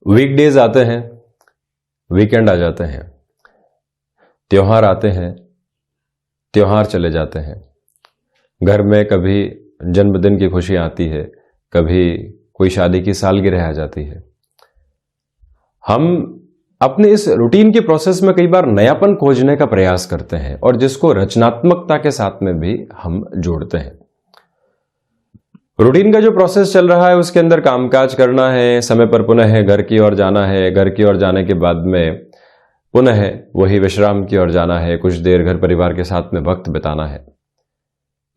Weekdays आते हैं, weekend आ जाते हैं, त्योहार आते हैं, त्योहार चले जाते हैं। घर में कभी जन्मदिन की खुशी आती है, कभी कोई शादी की सालगिरह आ जाती है। हम अपने इस रूटीन के प्रोसेस में कई बार नयापन खोजने का प्रयास करते हैं और जिसको रचनात्मकता के साथ में भी हम जोड़ते हैं। रूटीन का जो प्रोसेस चल रहा है उसके अंदर कामकाज करना है, समय पर पुनः घर की ओर जाना है, घर की ओर जाने के बाद में पुनः वही विश्राम की ओर जाना है, कुछ देर घर परिवार के साथ में वक्त बिताना है।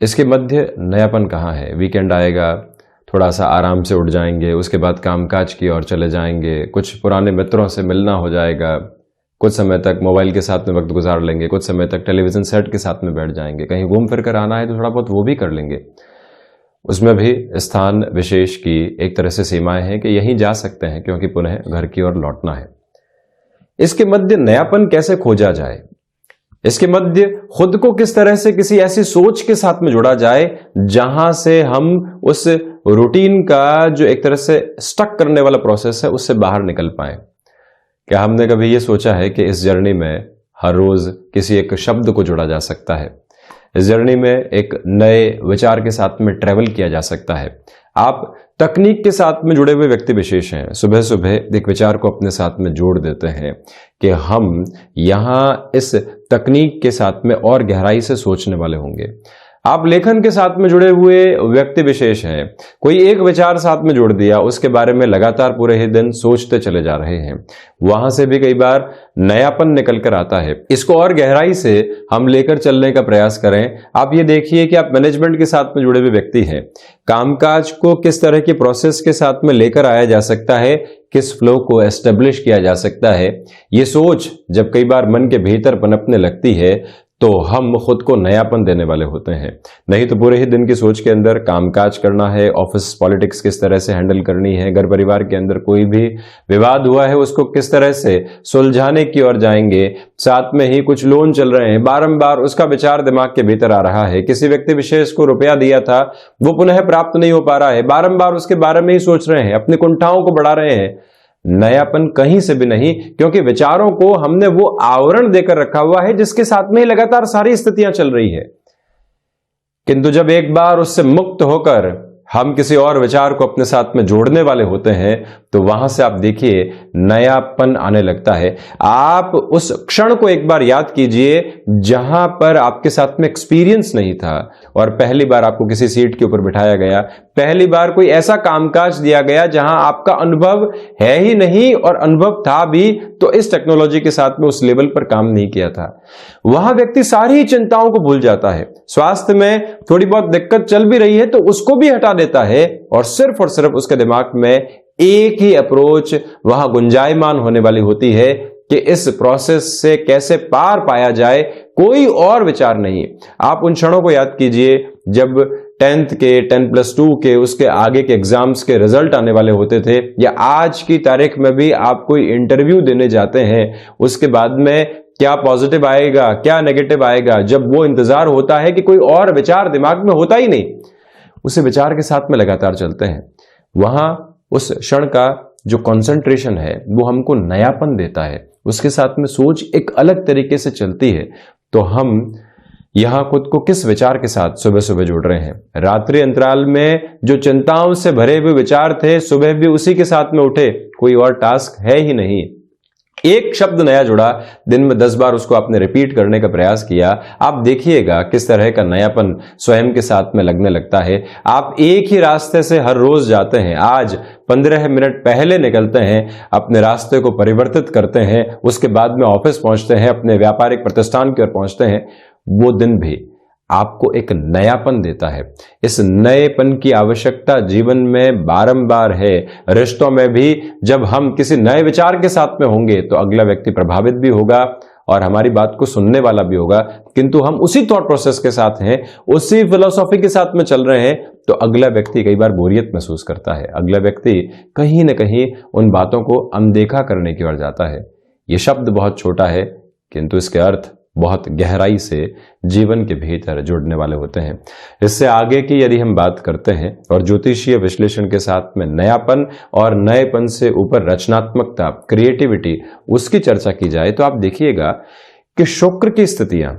इसके मध्य नयापन कहाँ है? वीकेंड आएगा, थोड़ा सा आराम से उठ जाएंगे, उसके बाद कामकाज की ओर चले जाएंगे, कुछ पुराने मित्रों से मिलना हो जाएगा, कुछ समय तक मोबाइल के साथ में वक्त गुजार लेंगे, कुछ समय तक टेलीविजन सेट के साथ में बैठ जाएंगे, कहीं घूम फिर कर आना है तो थोड़ा बहुत वो भी कर लेंगे। उसमें भी स्थान विशेष की एक तरह से सीमाएं हैं कि यहीं जा सकते हैं क्योंकि पुनः घर की ओर लौटना है। इसके मध्य नयापन कैसे खोजा जाए? इसके मध्य खुद को किस तरह से किसी ऐसी सोच के साथ में जोड़ा जाए जहां से हम उस रूटीन का जो एक तरह से स्टक करने वाला प्रोसेस है उससे बाहर निकल पाए। क्या हमने कभी ये सोचा है कि इस जर्नी में हर रोज किसी एक शब्द को जोड़ा जा सकता है? इस जर्नी में एक नए विचार के साथ में ट्रेवल किया जा सकता है। आप तकनीक के साथ में जुड़े हुए व्यक्ति विशेष हैं, सुबह सुबह एक विचार को अपने साथ में जोड़ देते हैं कि हम यहां इस तकनीक के साथ में और गहराई से सोचने वाले होंगे। आप लेखन के साथ में जुड़े हुए व्यक्ति विशेष हैं, कोई एक विचार साथ में जोड़ दिया, उसके बारे में लगातार पूरे ही दिन सोचते चले जा रहे हैं, वहां से भी कई बार नयापन निकल कर आता है। इसको और गहराई से हम लेकर चलने का प्रयास करें। आप ये देखिए कि आप मैनेजमेंट के साथ में जुड़े हुए व्यक्ति हैं, कामकाज को किस तरह के प्रोसेस के साथ में लेकर आया जा सकता है, किस फ्लो को एस्टेब्लिश किया जा सकता है। ये सोच जब कई बार मन के भीतर पनपने लगती है तो हम खुद को नयापन देने वाले होते हैं। नहीं तो पूरे ही दिन की सोच के अंदर कामकाज करना है, ऑफिस पॉलिटिक्स किस तरह से हैंडल करनी है, घर परिवार के अंदर कोई भी विवाद हुआ है उसको किस तरह से सुलझाने की ओर जाएंगे, साथ में ही कुछ लोन चल रहे हैं, बारंबार उसका विचार दिमाग के भीतर आ रहा है, किसी व्यक्ति विशेष को रुपया दिया था वो पुनः प्राप्त नहीं हो पा रहा है, बारंबार उसके बारे में ही सोच रहे हैं, अपनी कुंठाओं को बढ़ा रहे हैं। नयापन कहीं से भी नहीं, क्योंकि विचारों को हमने वो आवरण देकर रखा हुआ है जिसके साथ में ही लगातार सारी स्थितियां चल रही है। किंतु जब एक बार उससे मुक्त होकर हम किसी और विचार को अपने साथ में जोड़ने वाले होते हैं तो वहां से आप देखिए नयापन आने लगता है। आप उस क्षण को एक बार याद कीजिए जहां पर आपके साथ में एक्सपीरियंस नहीं था और पहली बार आपको किसी सीट के ऊपर बिठाया गया, पहली बार कोई ऐसा कामकाज दिया गया जहां आपका अनुभव है ही नहीं और अनुभव था भी तो इस टेक्नोलॉजी के साथ में उस लेवल पर काम नहीं किया था। वहां व्यक्ति सारी चिंताओं को भूल जाता है, स्वास्थ्य में थोड़ी बहुत दिक्कत चल भी रही है तो उसको भी हटा देता है और सिर्फ उसके दिमाग में एक ही अप्रोच वहां गुंजायमान होने वाली होती है कि इस प्रोसेस से कैसे पार पाया जाए, कोई और विचार नहीं। आप उन क्षणों को याद कीजिए जब 10th के 10+2 के उसके आगे के एग्जाम्स के रिजल्ट आने वाले होते थे, या आज की तारीख में भी आप कोई इंटरव्यू देने जाते हैं उसके बाद में क्या पॉजिटिव आएगा क्या नेगेटिव आएगा, जब वो इंतजार होता है कि कोई और विचार दिमाग में होता ही नहीं, उसे विचार के साथ में लगातार चलते हैं। वहां उस क्षण का जो कंसंट्रेशन है वो हमको नयापन देता है, उसके साथ में सोच एक अलग तरीके से चलती है। तो हम यहां खुद को किस विचार के साथ सुबह सुबह जोड़ रहे हैं? रात्रि अंतराल में जो चिंताओं से भरे हुए विचार थे सुबह भी उसी के साथ में उठे, कोई और टास्क है ही नहीं। एक शब्द नया जुड़ा, दिन में 10 बार उसको आपने रिपीट करने का प्रयास किया, आप देखिएगा किस तरह का नयापन स्वयं के साथ में लगने लगता है। आप एक ही रास्ते से हर रोज जाते हैं, आज 15 मिनट पहले निकलते हैं, अपने रास्ते को परिवर्तित करते हैं, उसके बाद में ऑफिस पहुंचते हैं, अपने व्यापारिक प्रतिष्ठान की ओर पहुंचते हैं, वो दिन भी आपको एक नयापन देता है। इस नएपन की आवश्यकता जीवन में बारंबार है। रिश्तों में भी जब हम किसी नए विचार के साथ में होंगे तो अगला व्यक्ति प्रभावित भी होगा और हमारी बात को सुनने वाला भी होगा, किंतु हम उसी थॉट प्रोसेस के साथ हैं, उसी फिलॉसफी के साथ में चल रहे हैं तो अगला व्यक्ति कई बार बोरियत महसूस करता है, अगला व्यक्ति कहीं ना कहीं उन बातों को अनदेखा करने की ओर जाता है। ये शब्द बहुत छोटा है किंतु इसके अर्थ बहुत गहराई से जीवन के भीतर जुड़ने वाले होते हैं। इससे आगे की यदि हम बात करते हैं और ज्योतिषीय विश्लेषण के साथ में नयापन और नएपन से ऊपर रचनात्मकता, क्रिएटिविटी, उसकी चर्चा की जाए तो आप देखिएगा कि शुक्र की स्थितियां,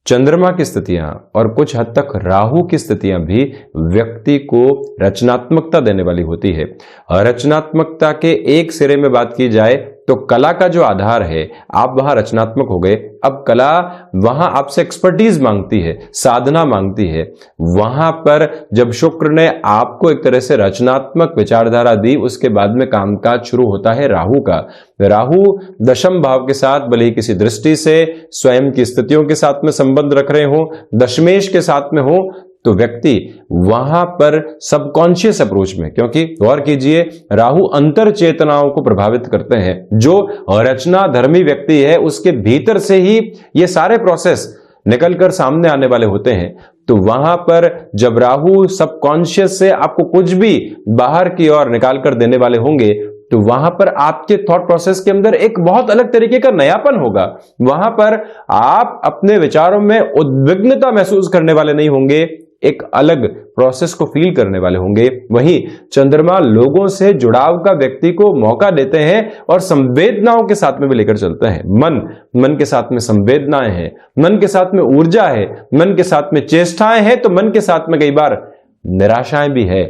चंद्रमा की स्थितियां और कुछ हद तक राहु की स्थितियां भी व्यक्ति को रचनात्मकता देने वाली होती है। रचनात्मकता के एक सिरे में बात की जाए तो कला का जो आधार है, आप वहां रचनात्मक हो गए। अब कला वहां आपसे एक्सपर्टीज मांगती है, साधना मांगती है। वहां पर जब शुक्र ने आपको एक तरह से रचनात्मक विचारधारा दी, उसके बाद में कामकाज शुरू होता है राहु का। राहु दशम भाव के साथ भले ही किसी दृष्टि से स्वयं की स्थितियों के साथ में संबंध रख रहे हो, दशमेश के साथ में हो, तो व्यक्ति वहां पर सबकॉन्शियस अप्रोच में, क्योंकि गौर कीजिए राहु अंतर चेतनाओं को प्रभावित करते हैं। जो रचना धर्मी व्यक्ति है उसके भीतर से ही ये सारे प्रोसेस निकलकर सामने आने वाले होते हैं। तो वहां पर जब राहु सबकॉन्शियस से आपको कुछ भी बाहर की ओर निकाल कर देने वाले होंगे, तो वहां पर आपके थॉट प्रोसेस के अंदर एक बहुत अलग तरीके का नयापन होगा। वहां पर आप अपने विचारों में उद्विग्नता महसूस करने वाले नहीं होंगे, एक अलग प्रोसेस को फील करने वाले होंगे। वहीं चंद्रमा लोगों से जुड़ाव का व्यक्ति को मौका देते हैं और संवेदनाओं के साथ में भी लेकर चलते हैं। मन के साथ में संवेदनाएं हैं, मन के साथ में ऊर्जा है, मन के साथ में चेष्टाएं हैं, तो मन के साथ में कई बार निराशाएं भी है।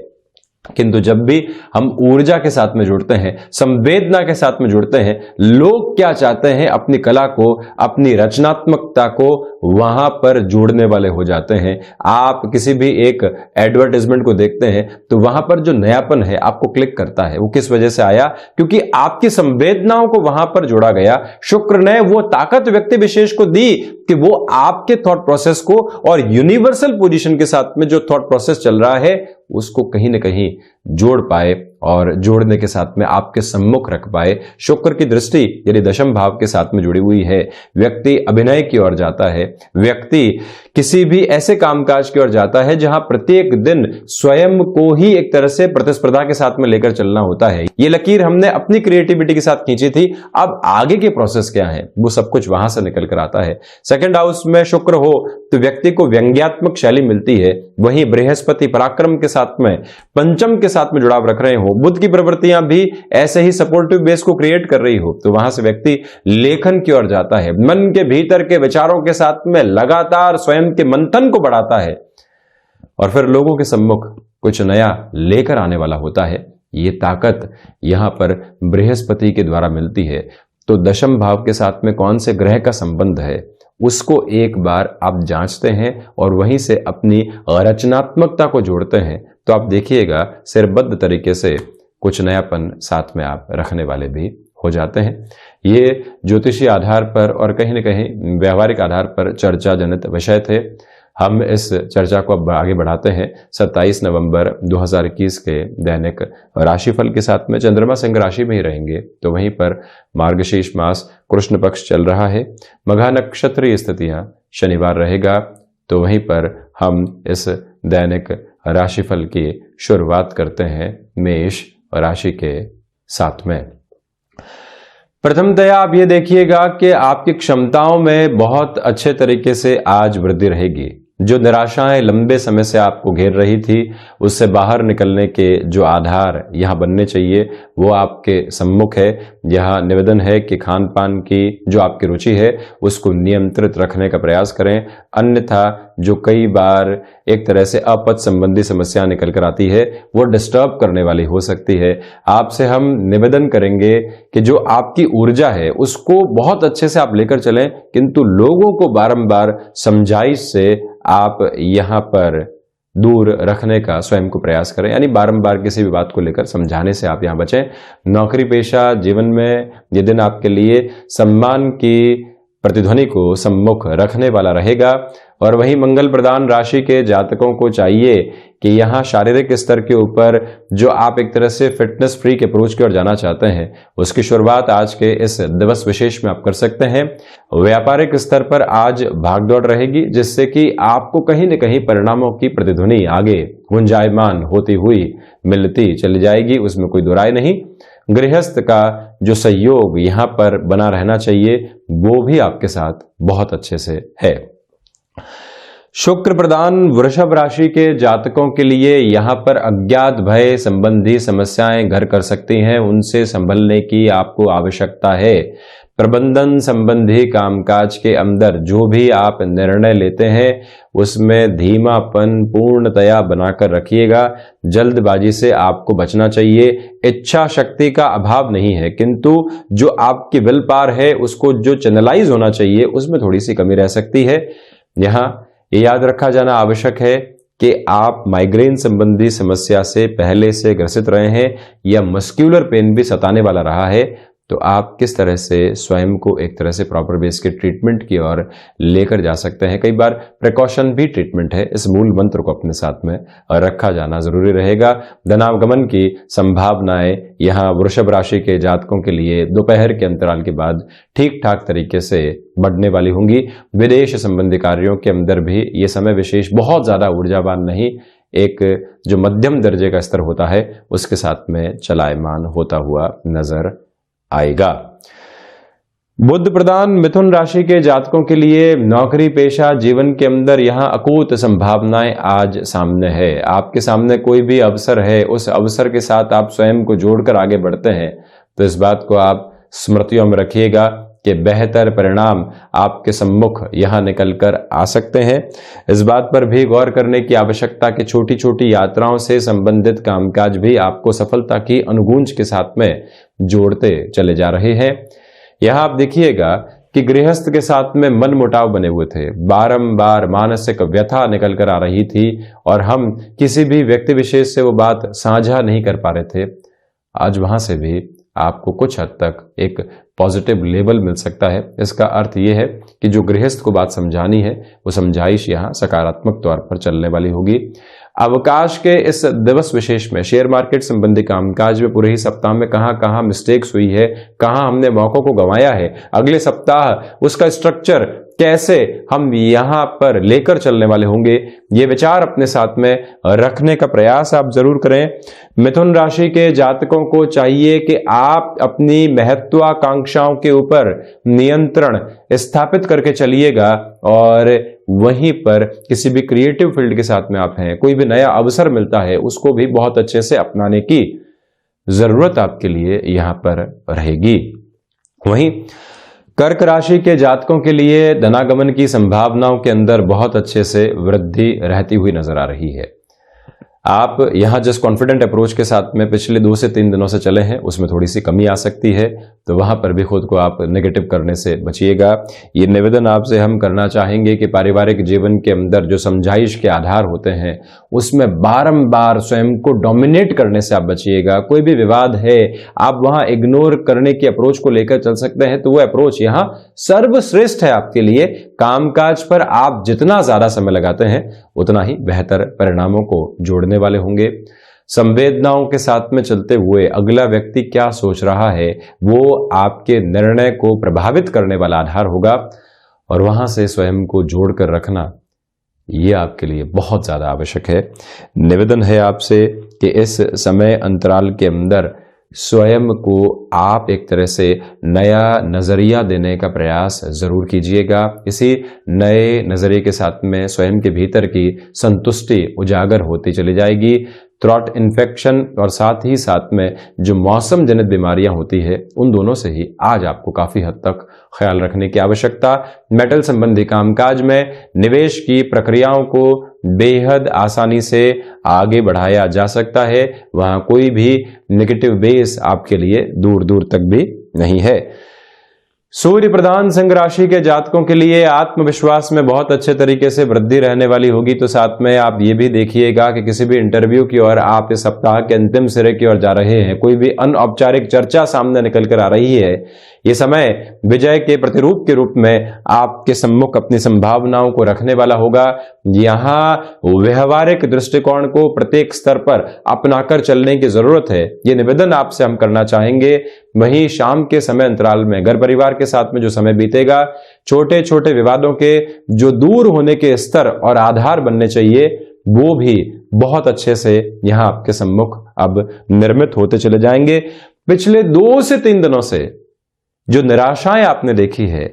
किंतु जब भी हम ऊर्जा के साथ में जुड़ते हैं, संवेदना के साथ में जुड़ते हैं, लोग क्या चाहते हैं, अपनी कला को, अपनी रचनात्मकता को वहां पर जोड़ने वाले हो जाते हैं। आप किसी भी एक एडवर्टाइजमेंट को देखते हैं तो वहां पर जो नयापन है आपको क्लिक करता है। वो किस वजह से आया? क्योंकि आपकी संवेदनाओं को वहां पर जोड़ा गया। शुक्र ने वो ताकत व्यक्ति विशेष को दी कि वो आपके थॉट प्रोसेस को और यूनिवर्सल पोजीशन के साथ में जो थॉट प्रोसेस चल रहा है उसको कहीं ना कहीं जोड़ पाए और जोड़ने के साथ में आपके सम्मुख रख पाए। शुक्र की दृष्टि यदि दशम भाव के साथ में जुड़ी हुई है, व्यक्ति अभिनय की ओर जाता है, व्यक्ति किसी भी ऐसे कामकाज की ओर जाता है जहां प्रत्येक दिन स्वयं को ही एक तरह से प्रतिस्पर्धा के साथ में लेकर चलना होता है। ये लकीर हमने अपनी क्रिएटिविटी के साथ खींची थी, अब आगे के प्रोसेस क्या है वो सब कुछ वहां से निकल कर आता है। सेकंड हाउस में शुक्र हो तो व्यक्ति को व्यंग्यात्मक शैली मिलती है। वहीं बृहस्पति पराक्रम के साथ में, पंचम के साथ में जुड़ाव रख रहे हो, बुध की प्रवृत्तियां भी ऐसे ही सपोर्टिव बेस को क्रिएट कर रही हो, तो वहां से व्यक्ति लेखन की ओर जाता है। मन के भीतर के विचारों के साथ में लगातार स्वयं के मंथन को बढ़ाता है और फिर लोगों के सम्मुख कुछ नया लेकर आने वाला होता है। ये ताकत यहां पर बृहस्पति के द्वारा मिलती है। तो दशम भाव के साथ में कौन से ग्रह का संबंध है उसको एक बार आप जांचते हैं और वहीं से अपनी रचनात्मकता को जोड़ते हैं, तो आप देखिएगा सिरबद्ध तरीके से कुछ नयापन साथ में आप रखने वाले भी हो जाते हैं। ये ज्योतिषीय आधार पर और कहीं न कहीं व्यवहारिक आधार पर चर्चा जनित विषय थे। हम इस चर्चा को अब आगे बढ़ाते हैं 27 नवंबर 2021 के दैनिक राशिफल के साथ में। चंद्रमा सिंह राशि में ही रहेंगे, तो वहीं पर मार्गशीर्ष मास कृष्ण पक्ष चल रहा है। मघा नक्षत्रीय स्थितियां शनिवार रहेगा, तो वहीं पर हम इस दैनिक राशिफल की शुरुआत करते हैं मेष राशि के साथ में। प्रथमतया आप ये देखिएगा कि आपकी क्षमताओं में बहुत अच्छे तरीके से आज वृद्धि रहेगी। जो निराशाएं लंबे समय से आपको घेर रही थी, उससे बाहर निकलने के जो आधार यहाँ बनने चाहिए वो आपके सम्मुख है। यहाँ निवेदन है कि खान पान की जो आपकी रुचि है उसको नियंत्रित रखने का प्रयास करें, अन्यथा जो कई बार एक तरह से अपच संबंधी समस्या निकल कर आती है वो डिस्टर्ब करने वाली हो सकती है। आपसे हम निवेदन करेंगे कि जो आपकी ऊर्जा है उसको बहुत अच्छे से आप लेकर चलें, किंतु लोगों को बारंबार समझाइश से आप यहाँ पर दूर रखने का स्वयं को प्रयास करें, यानी बारंबार किसी भी बात को लेकर समझाने से आप यहाँ बचें। नौकरी पेशा जीवन में ये दिन आपके लिए सम्मान की प्रतिध्वनि को सम्मुख रखने वाला रहेगा। और वहीं मंगल प्रदान राशि के जातकों को चाहिए कि यहाँ शारीरिक स्तर के ऊपर जो आप एक तरह से फिटनेस फ्री के अप्रोच की ओर जाना चाहते हैं उसकी शुरुआत आज के इस दिवस विशेष में आप कर सकते हैं। व्यापारिक स्तर पर आज भागदौड़ रहेगी, जिससे कि आपको कहीं न कहीं परिणामों की प्रतिध्वनि आगे गुंजायमान होती हुई मिलती चली जाएगी, उसमें कोई दो राय नहीं। गृहस्थ का जो सहयोग यहां पर बना रहना चाहिए वो भी आपके साथ बहुत अच्छे से है। शुक्र प्रधान वृषभ राशि के जातकों के लिए यहां पर अज्ञात भय संबंधी समस्याएं घर कर सकती हैं, उनसे संभलने की आपको आवश्यकता है। प्रबंधन संबंधी कामकाज के अंदर जो भी आप निर्णय लेते हैं उसमें धीमापन पूर्णतया बनाकर रखिएगा। जल्दबाजी से आपको बचना चाहिए। इच्छा शक्ति का अभाव नहीं है, किंतु जो आपकी विल पावर है उसको जो चैनलाइज होना चाहिए उसमें थोड़ी सी कमी रह सकती है। यहाँ ये याद रखा जाना आवश्यक है कि आप माइग्रेन संबंधी समस्या से पहले से ग्रसित रहे हैं या मस्क्यूलर पेन भी सताने वाला रहा है, तो आप किस तरह से स्वयं को एक तरह से प्रॉपर बेस के ट्रीटमेंट की ओर लेकर जा सकते हैं। कई बार प्रिकॉशन भी ट्रीटमेंट है, इस मूल मंत्र को अपने साथ में रखा जाना जरूरी रहेगा। धनागमन की संभावनाएं यहाँ वृषभ राशि के जातकों के लिए दोपहर के अंतराल के बाद ठीक ठाक तरीके से बढ़ने वाली होंगी। विदेश संबंधी कार्यों के अंदर भी ये समय विशेष बहुत ज्यादा ऊर्जावान नहीं, एक जो मध्यम दर्जे का स्तर होता है उसके साथ में चलायमान होता हुआ नजर आएगा। बुध प्रधान मिथुन राशि के जातकों के लिए नौकरी पेशा जीवन के अंदर यहां अकूत संभावनाएं आज सामने है। आपके सामने कोई भी अवसर है, उस अवसर के साथ आप स्वयं को जोड़कर आगे बढ़ते हैं, तो इस बात को आप स्मृतियों में रखिएगा कि बेहतर परिणाम आपके सम्मुख यहां निकल कर आ सकते हैं। इस बात पर भी गौर करने की आवश्यकता कि छोटी छोटी यात्राओं से संबंधित कामकाज भी आपको सफलता की अनुगूंज के साथ में जोड़ते चले जा रहे हैं। यहां आप देखिएगा कि गृहस्थ के साथ में मन मुटाव बने हुए थे, बारंबार मानसिक व्यथा निकल कर आ रही थी और हम किसी भी व्यक्ति विशेष से वो बात साझा नहीं कर पा रहे थे। आज वहां से भी आपको कुछ हद तक एक पॉजिटिव लेवल मिल सकता है। इसका अर्थ यह है कि जो गृहस्थ को बात समझानी है वो समझाइश यहाँ सकारात्मक तौर पर चलने वाली होगी। अवकाश के इस दिवस विशेष में शेयर मार्केट संबंधी कामकाज में पूरे ही सप्ताह में कहां कहां मिस्टेक्स हुई है, कहां हमने मौकों को गंवाया है, अगले सप्ताह उसका स्ट्रक्चर कैसे हम यहां पर लेकर चलने वाले होंगे, ये विचार अपने साथ में रखने का प्रयास आप जरूर करें। मिथुन राशि के जातकों को चाहिए कि आप अपनी महत्वाकांक्षाओं के ऊपर नियंत्रण स्थापित करके चलिएगा और वहीं पर किसी भी क्रिएटिव फील्ड के साथ में आप हैं, कोई भी नया अवसर मिलता है उसको भी बहुत अच्छे से अपनाने की जरूरत आपके लिए यहां पर रहेगी। वहीं कर्क राशि के जातकों के लिए धनागमन की संभावनाओं के अंदर बहुत अच्छे से वृद्धि रहती हुई नजर आ रही है। आप यहां जिस कॉन्फिडेंट अप्रोच के साथ में पिछले 2 से 3 दिनों से चले हैं उसमें थोड़ी सी कमी आ सकती है, तो वहां पर भी खुद को आप नेगेटिव करने से बचिएगा। ये निवेदन आपसे हम करना चाहेंगे कि पारिवारिक जीवन के अंदर जो समझाइश के आधार होते हैं उसमें बारंबार स्वयं को डोमिनेट करने से आप बचिएगा। कोई भी विवाद है आप वहां इग्नोर करने की अप्रोच को लेकर चल सकते हैं, तो वो अप्रोच यहां सर्वश्रेष्ठ है आपके लिए। कामकाज पर आप जितना ज्यादा समय लगाते हैं उतना ही बेहतर परिणामों को जोड़ने वाले होंगे। संवेदनाओं के साथ में चलते हुए अगला व्यक्ति क्या सोच रहा है वो आपके निर्णय को प्रभावित करने वाला आधार होगा और वहां से स्वयं को जोड़कर रखना ये आपके लिए बहुत ज्यादा आवश्यक है। निवेदन है आपसे कि इस समय अंतराल के अंदर स्वयं को आप एक तरह से नया नजरिया देने का प्रयास जरूर कीजिएगा। इसी नए नजरिए के साथ में स्वयं के भीतर की संतुष्टि उजागर होती चली जाएगी। थ्रोट इन्फेक्शन और साथ ही साथ में जो मौसम जनित बीमारियां होती है उन दोनों से ही आज आपको काफी हद तक ख्याल रखने की आवश्यकता। मेटल संबंधी कामकाज में निवेश की प्रक्रियाओं को बेहद आसानी से आगे बढ़ाया जा सकता है, वहां कोई भी नेगेटिव बेस आपके लिए दूर दूर तक भी नहीं है। सूर्य प्रधान सिंह राशि के जातकों के लिए आत्मविश्वास में बहुत अच्छे तरीके से वृद्धि रहने वाली होगी। तो साथ में आप ये भी देखिएगा कि किसी भी इंटरव्यू की ओर आप इस सप्ताह के अंतिम सिरे की ओर जा रहे हैं, कोई भी अनौपचारिक चर्चा सामने निकल कर आ रही है, ये समय विजय के प्रतिरूप के रूप में आपके सम्मुख अपनी संभावनाओं को रखने वाला होगा। यहां व्यवहारिक दृष्टिकोण को प्रत्येक स्तर पर अपनाकर चलने की जरूरत है, ये निवेदन आपसे हम करना चाहेंगे। वहीं शाम के समय अंतराल में घर परिवार के साथ में जो समय बीतेगा, छोटे छोटे विवादों के जो दूर होने के स्तर और आधार बनने चाहिए वो भी बहुत अच्छे से यहां आपके सम्मुख अब निर्मित होते चले जाएंगे। पिछले 2 से 3 दिनों से जो निराशाएं आपने देखी है,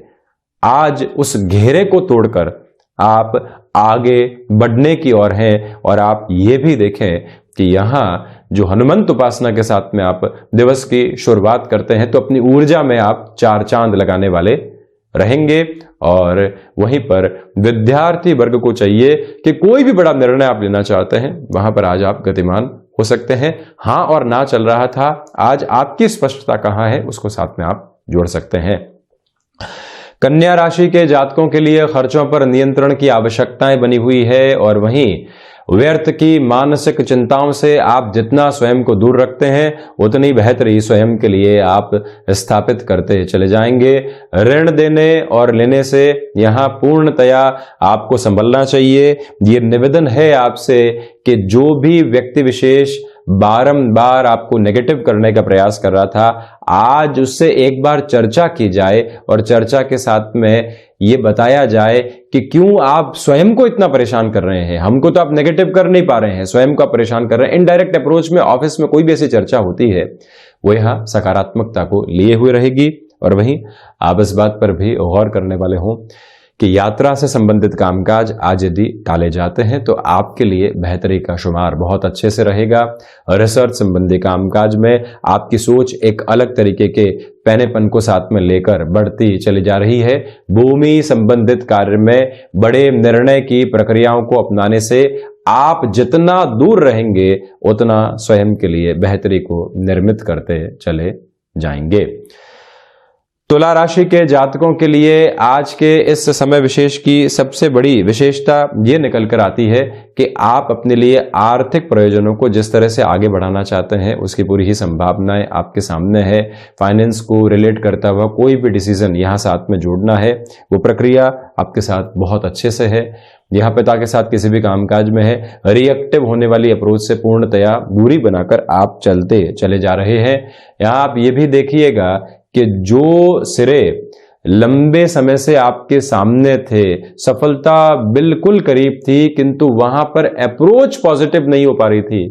आज उस घेरे को तोड़कर आप आगे बढ़ने की ओर हैं। और आप ये भी देखें कि यहां जो हनुमंत उपासना के साथ में आप दिवस की शुरुआत करते हैं तो अपनी ऊर्जा में आप 4 चांद लगाने वाले रहेंगे। और वहीं पर विद्यार्थी वर्ग को चाहिए कि कोई भी बड़ा निर्णय आप लेना चाहते हैं, वहां पर आज आप गतिमान हो सकते हैं। हां और ना चल रहा था, आज आपकी स्पष्टता कहां है उसको साथ में आप जोड़ सकते हैं। कन्या राशि के जातकों के लिए खर्चों पर नियंत्रण की आवश्यकताएं बनी हुई है। और वहीं व्यर्थ की मानसिक चिंताओं से आप जितना स्वयं को दूर रखते हैं, उतनी बेहतरी स्वयं के लिए आप स्थापित करते चले जाएंगे। ऋण देने और लेने से यहां पूर्णतया आपको संभलना चाहिए। ये निवेदन है आपसे कि जो भी व्यक्ति विशेष बारंबार आपको नेगेटिव करने का प्रयास कर रहा था, आज उससे एक बार चर्चा की जाए और चर्चा के साथ में ये बताया जाए कि क्यों आप स्वयं को इतना परेशान कर रहे हैं। हमको तो आप नेगेटिव कर नहीं पा रहे हैं, स्वयं को आप परेशान कर रहे हैं। इनडायरेक्ट अप्रोच में ऑफिस में कोई भी ऐसी चर्चा होती है, वो यहां सकारात्मकता को लिए हुए रहेगी। और वहीं आप इस बात पर भी गौर करने वाले हों कि यात्रा से संबंधित कामकाज आज यदि टाले जाते हैं तो आपके लिए बेहतरी का शुमार बहुत अच्छे से रहेगा। रिसर्च संबंधी कामकाज में आपकी सोच एक अलग तरीके के पैनेपन को साथ में लेकर बढ़ती चली जा रही है। भूमि संबंधित कार्य में बड़े निर्णय की प्रक्रियाओं को अपनाने से आप जितना दूर रहेंगे, उतना स्वयं के लिए बेहतरी को निर्मित करते चले जाएंगे। तुला राशि के जातकों के लिए आज के इस समय विशेष की सबसे बड़ी विशेषता ये निकल कर आती है कि आप अपने लिए आर्थिक प्रयोजनों को जिस तरह से आगे बढ़ाना चाहते हैं, उसकी पूरी ही संभावनाएं आपके सामने है। फाइनेंस को रिलेट करता हुआ कोई भी डिसीजन यहां साथ में जोड़ना है, वो प्रक्रिया आपके साथ बहुत अच्छे से है। यहां पिता के साथ किसी भी कामकाज में है, रिएक्टिव होने वाली अप्रोच से पूर्णतया दूरी बनाकर आप चलते चले जा रहे हैं। यहां आप ये भी देखिएगा कि जो सिरे लंबे समय से आपके सामने थे, सफलता बिल्कुल करीब थी, किंतु वहां पर अप्रोच पॉजिटिव नहीं हो पा रही थी,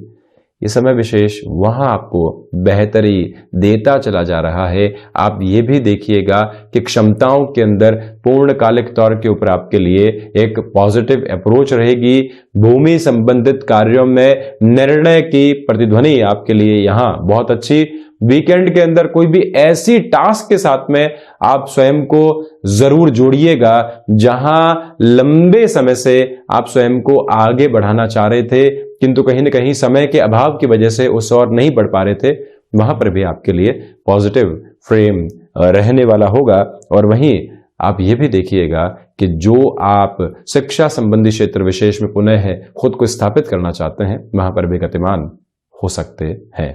ये समय विशेष वहां आपको बेहतरी देता चला जा रहा है। आप ये भी देखिएगा कि क्षमताओं के अंदर पूर्णकालिक तौर के ऊपर आपके लिए एक पॉजिटिव अप्रोच रहेगी। भूमि संबंधित कार्यों में निर्णय की प्रतिध्वनि आपके लिए यहां बहुत अच्छी। वीकेंड के अंदर कोई भी ऐसी टास्क के साथ में आप स्वयं को जरूर जोड़िएगा जहां लंबे समय से आप स्वयं को आगे बढ़ाना चाह रहे थे, किंतु कहीं न कहीं समय के अभाव की वजह से उस ओर नहीं बढ़ पा रहे थे। वहां पर भी आपके लिए पॉजिटिव फ्रेम रहने वाला होगा। और वहीं आप ये भी देखिएगा कि जो आप शिक्षा संबंधी क्षेत्र विशेष में पुनः खुद को स्थापित करना चाहते हैं, वहां पर भी गतिमान हो सकते हैं।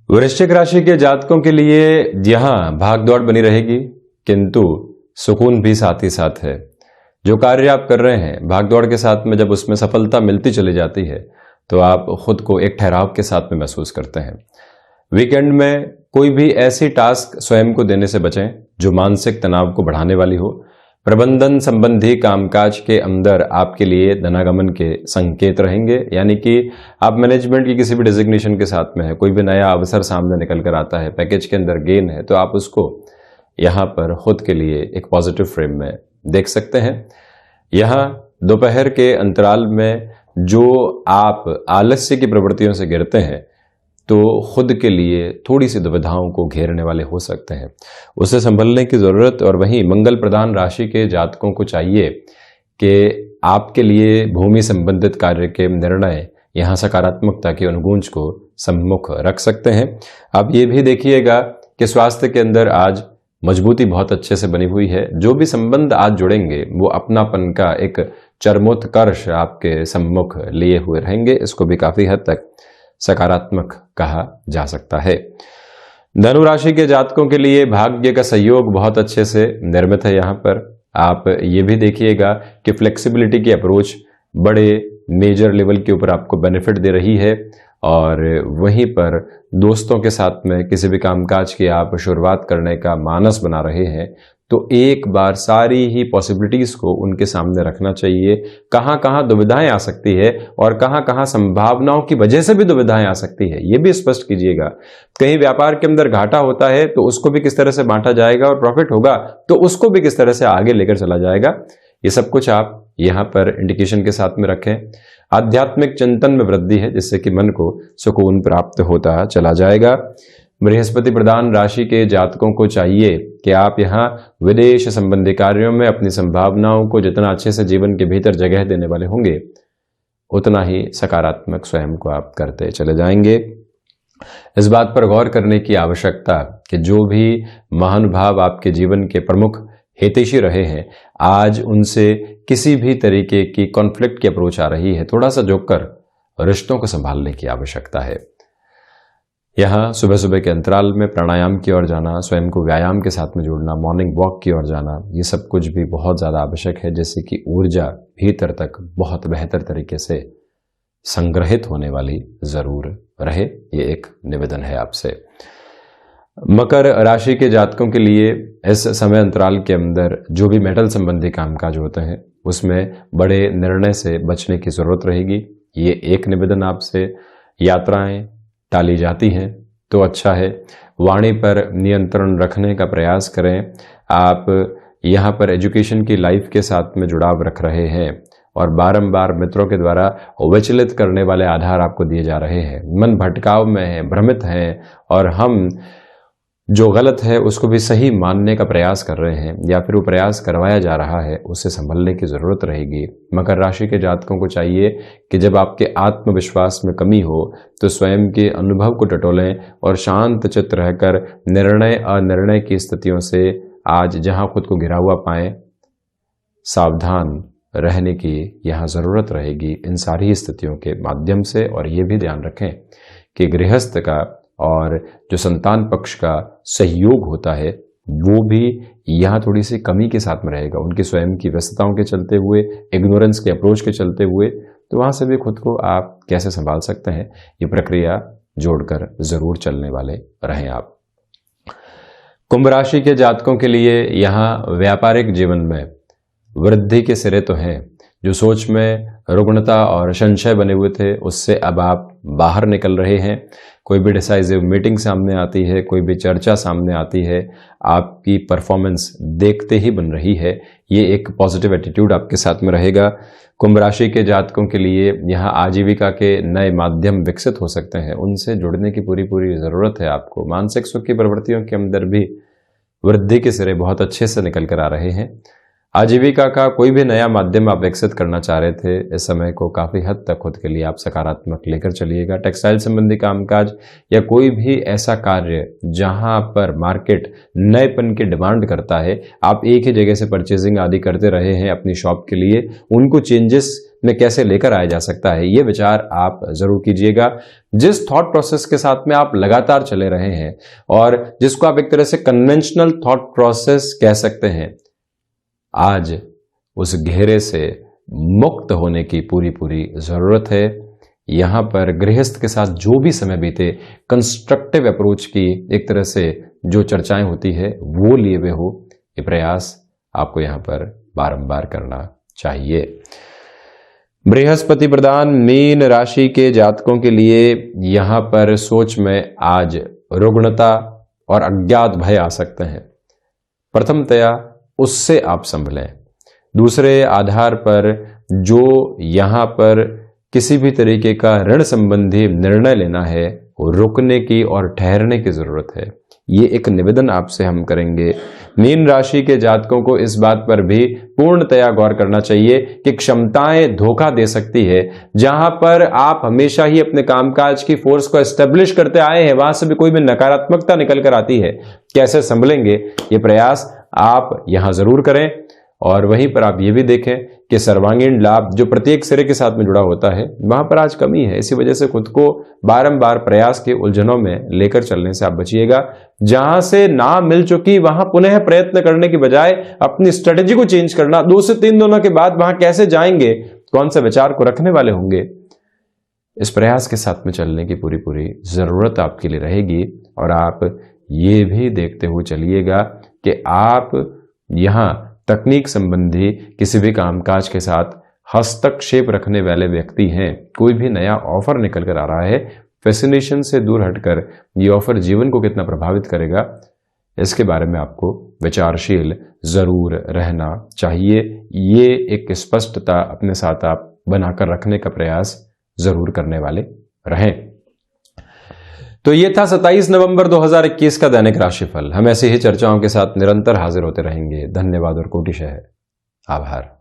वृश्चिक राशि के जातकों के लिए यहां भागदौड़ बनी रहेगी, किंतु सुकून भी साथ ही साथ है। जो कार्य आप कर रहे हैं, भागदौड़ के साथ में जब उसमें सफलता मिलती चली जाती है तो आप खुद को एक ठहराव के साथ में महसूस करते हैं। वीकेंड में कोई भी ऐसी टास्क स्वयं को देने से बचें जो मानसिक तनाव को बढ़ाने वाली हो। प्रबंधन संबंधी कामकाज के अंदर आपके लिए धनागमन के संकेत रहेंगे, यानी कि आप मैनेजमेंट की किसी भी डिजिग्नेशन के साथ में है, कोई भी नया अवसर सामने निकल कर आता है, पैकेज के अंदर गेन है, तो आप उसको यहाँ पर खुद के लिए एक पॉजिटिव फ्रेम में देख सकते हैं। यहाँ दोपहर के अंतराल में जो आप आलस्य की प्रवृत्तियों से गिरते हैं तो खुद के लिए थोड़ी सी दुविधाओं को घेरने वाले हो सकते हैं, उससे संभलने की जरूरत। और वहीं मंगल प्रधान राशि के जातकों को चाहिए कि आपके लिए भूमि संबंधित कार्य के निर्णय यहाँ सकारात्मकता की अनुगूंज को सम्मुख रख सकते हैं। आप ये भी देखिएगा कि स्वास्थ्य के अंदर आज मजबूती बहुत अच्छे से बनी हुई है। जो भी संबंध आज जुड़ेंगे वो अपनापन का एक चरमोत्कर्ष आपके सम्मुख लिए हुए रहेंगे। इसको भी काफी हद तक सकारात्मक कहा जा सकता है। धनु राशि के जातकों के लिए भाग्य का सहयोग बहुत अच्छे से निर्मित है। यहाँ पर आप ये भी देखिएगा कि फ्लेक्सिबिलिटी की अप्रोच बड़े मेजर लेवल के ऊपर आपको बेनिफिट दे रही है। और वहीं पर दोस्तों के साथ में किसी भी कामकाज की आप शुरुआत करने का मानस बना रहे हैं तो एक बार सारी ही पॉसिबिलिटीज को उनके सामने रखना चाहिए। कहां कहां दुविधाएं आ सकती है और कहां कहां संभावनाओं की वजह से भी दुविधाएं आ सकती है, यह भी स्पष्ट कीजिएगा। कहीं व्यापार के अंदर घाटा होता है तो उसको भी किस तरह से बांटा जाएगा, और प्रॉफिट होगा तो उसको भी किस तरह से आगे लेकर चला जाएगा, ये सब कुछ आप यहां पर इंडिकेशन के साथ में रखें। आध्यात्मिक चिंतन में वृद्धि है, जिससे कि मन को सुकून प्राप्त होता चला जाएगा। बृहस्पति प्रधान राशि के जातकों को चाहिए कि आप यहाँ विदेश संबंधी कार्यों में अपनी संभावनाओं को जितना अच्छे से जीवन के भीतर जगह देने वाले होंगे, उतना ही सकारात्मक स्वयं को आप करते चले जाएंगे। इस बात पर गौर करने की आवश्यकता कि जो भी महानुभाव आपके जीवन के प्रमुख हितैषी रहे हैं, आज उनसे किसी भी तरीके की कॉन्फ्लिक्ट की अप्रोच आ रही है, थोड़ा सा झुक कर रिश्तों को संभालने की आवश्यकता है। यहाँ सुबह सुबह के अंतराल में प्राणायाम की ओर जाना, स्वयं को व्यायाम के साथ में जोड़ना, मॉर्निंग वॉक की ओर जाना, ये सब कुछ भी बहुत ज़्यादा आवश्यक है, जिससे कि ऊर्जा भीतर तक बहुत बेहतर तरीके से संग्रहित होने वाली जरूर रहे। ये एक निवेदन है आपसे। मकर राशि के जातकों के लिए इस समय अंतराल के अंदर जो भी मेटल संबंधी कामकाज होते हैं, उसमें बड़े निर्णय से बचने की जरूरत रहेगी। ये एक निवेदन आपसे। यात्राएं टाली जाती हैं तो अच्छा है। वाणी पर नियंत्रण रखने का प्रयास करें। आप यहाँ पर एजुकेशन की लाइफ के साथ में जुड़ाव रख रहे हैं और बारंबार मित्रों के द्वारा विचलित करने वाले आधार आपको दिए जा रहे हैं। मन भटकाव में है, भ्रमित हैं, और हम जो गलत है उसको भी सही मानने का प्रयास कर रहे हैं, या फिर वो प्रयास करवाया जा रहा है, उससे संभलने की जरूरत रहेगी। मकर राशि के जातकों को चाहिए कि जब आपके आत्मविश्वास में कमी हो तो स्वयं के अनुभव को टटोलें और शांत चित्त रहकर निर्णय अनिर्णय की स्थितियों से आज जहां खुद को घिरा हुआ पाएं, सावधान रहने की यहाँ जरूरत रहेगी इन सारी स्थितियों के माध्यम से। और ये भी ध्यान रखें कि गृहस्थ का और जो संतान पक्ष का सहयोग होता है वो भी यहाँ थोड़ी सी कमी के साथ में रहेगा, उनकी स्वयं की व्यस्तताओं के चलते हुए, इग्नोरेंस के अप्रोच के चलते हुए। तो वहाँ से भी खुद को आप कैसे संभाल सकते हैं, ये प्रक्रिया जोड़कर जरूर चलने वाले रहें आप। कुंभ राशि के जातकों के लिए यहाँ व्यापारिक जीवन में वृद्धि के सिरे तो हैं। जो सोच में रुग्णता और संशय बने हुए थे, उससे अब आप बाहर निकल रहे हैं। कोई भी डिसाइसिव मीटिंग सामने आती है, कोई भी चर्चा सामने आती है, आपकी परफॉर्मेंस देखते ही बन रही है। ये एक पॉजिटिव एटीट्यूड आपके साथ में रहेगा। कुंभ राशि के जातकों के लिए यहाँ आजीविका के नए माध्यम विकसित हो सकते हैं, उनसे जुड़ने की पूरी ज़रूरत है आपको। मानसिक सुख की प्रवृत्तियों के अंदर भी वृद्धि के सिरे बहुत अच्छे से निकल कर आ रहे हैं। आजीविका का कोई भी नया माध्यम आप विकसित करना चाह रहे थे, इस समय को काफ़ी हद तक खुद के लिए आप सकारात्मक लेकर चलिएगा। टेक्सटाइल संबंधी कामकाज या कोई भी ऐसा कार्य जहां पर मार्केट नएपन की डिमांड करता है, आप एक ही जगह से परचेजिंग आदि करते रहे हैं अपनी शॉप के लिए, उनको चेंजेस में कैसे लेकर आया जा सकता है, ये विचार आप जरूर कीजिएगा। जिस थॉट प्रोसेस के साथ में आप लगातार चले रहे हैं और जिसको आप एक तरह से कन्वेंशनल थॉट प्रोसेस कह सकते हैं, आज उस घेरे से मुक्त होने की पूरी जरूरत है। यहां पर गृहस्थ के साथ जो भी समय बीते, कंस्ट्रक्टिव अप्रोच की एक तरह से जो चर्चाएं होती है वो लिए हुए हो, ये प्रयास आपको यहां पर बारंबार करना चाहिए। बृहस्पति प्रधान मीन राशि के जातकों के लिए यहां पर सोच में आज रुग्णता और अज्ञात भय आ सकते हैं। प्रथमतया उससे आप संभलें। दूसरे आधार पर जो यहां पर किसी भी तरीके का ऋण संबंधी निर्णय लेना है, वो रुकने की और ठहरने की जरूरत है। ये एक निवेदन आपसे हम करेंगे। मीन राशि के जातकों को इस बात पर भी पूर्णतया गौर करना चाहिए कि क्षमताएं धोखा दे सकती है। जहां पर आप हमेशा ही अपने कामकाज की फोर्स को एस्टेब्लिश करते आए हैं, वहां से भी कोई भी नकारात्मकता निकल कर आती है। कैसे संभलेंगे, ये प्रयास आप यहां जरूर करें। और वहीं पर आप ये भी देखें कि सर्वांगीण लाभ जो प्रत्येक सिरे के साथ में जुड़ा होता है, वहां पर आज कमी है। इसी वजह से खुद को बारंबार प्रयास के उलझनों में लेकर चलने से आप बचिएगा। जहां से ना मिल चुकी वहां पुनः प्रयत्न करने की बजाय अपनी स्ट्रेटेजी को चेंज करना, 2 से 3 दिनों के बाद वहां कैसे जाएंगे, कौन से विचार को रखने वाले होंगे, इस प्रयास के साथ में चलने की पूरी जरूरत आपके लिए रहेगी। और आप ये भी देखते हुए चलिएगा कि आप यहां तकनीक संबंधी किसी भी कामकाज के साथ हस्तक्षेप रखने वाले व्यक्ति हैं, कोई भी नया ऑफर निकल कर आ रहा है, फैसिनेशन से दूर हटकर ये ऑफर जीवन को कितना प्रभावित करेगा, इसके बारे में आपको विचारशील जरूर रहना चाहिए। ये एक स्पष्टता अपने साथ आप बनाकर रखने का प्रयास जरूर करने वाले रहें। तो ये था 27 नवंबर 2021 का दैनिक राशिफल। हम ऐसी ही चर्चाओं के साथ निरंतर हाजिर होते रहेंगे। धन्यवाद और कोटिशः आभार।